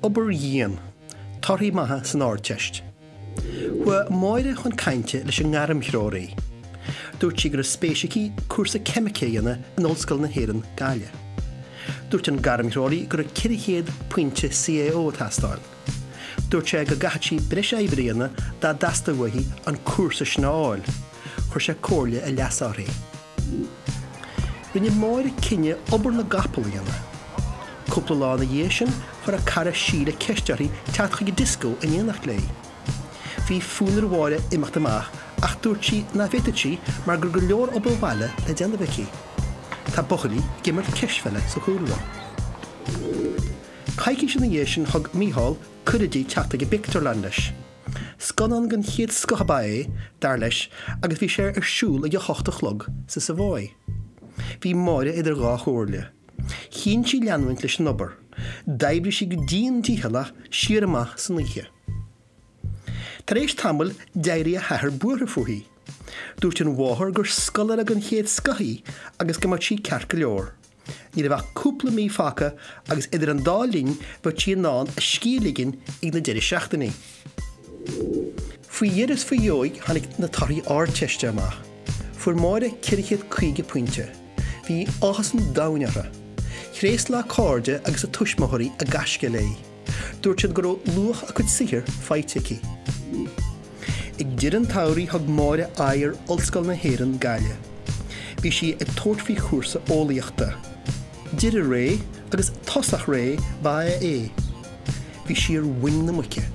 Obair Dhian, Torthai Maithe san Ardteist. Wa Maithe chun cainte leis an ngaram threoraí. Dúirt sí gur spéisicí cuasa cemicéanna an ollscoil na hÉireann Gaile. Dúirt an ngaram threoraí gur 400 pointe CAO tastáil. Dúirt sé go gaithí breis éibríanna dá dasta waithí an cuasa snáil, chuir sé cóirle a leasáraí. Rinne Maithe cinne obair na gapalaíanna. Cúpla lá na dhéisin chuir a cara síle ceistearí teach go disco in éanacht lei. Bhí fúnar bháile imeacht amach ach dúirt sí na bhéitetí mar gur go leor obair bhaile le déanamhaí. Tá bochalaí gimar ceisfeile sa chúla. Caiicí sin na dhéisin thug míthal cuiridí teachta go Pictiúr leis. Scanan gan chiad scohabá dar leis agus bhí sé ar siúl a hochta chlog sa Savoy. Bhí Maithe idir gá chóirle. Chin sí leanhaint leis an obair. D'oibrigh sí go Dhian díthela siar amach san Maithe. Tar éis tamil deirí a heathar buair fuaí. Dúirt an bháthar gur scolar a gan chéad scaí agus go mar sí ceart go leor. Ní a bheith cúpla mí facha agus idir an dá lín bheith sí ná a scíligin ag na deirí seachtaí. Faoi dhéras faoi dheoig tháinig na Torthai Ardteiste amach. Fuair Maithe 45 pointe. Bhí áthas an damhneara. Chréas le cáirde agus a tuismothirí a gasce lei. Dúirt siad gur luach a chud sihir feitici. Ag dir an tairí thug Maithe air ollscoil na hÉireann Gaile. Bhí sí ag toirtfí chúrsa ólaíochta. Dir a ré agus tosach ré ba é. Bhí sí ar wing na muice.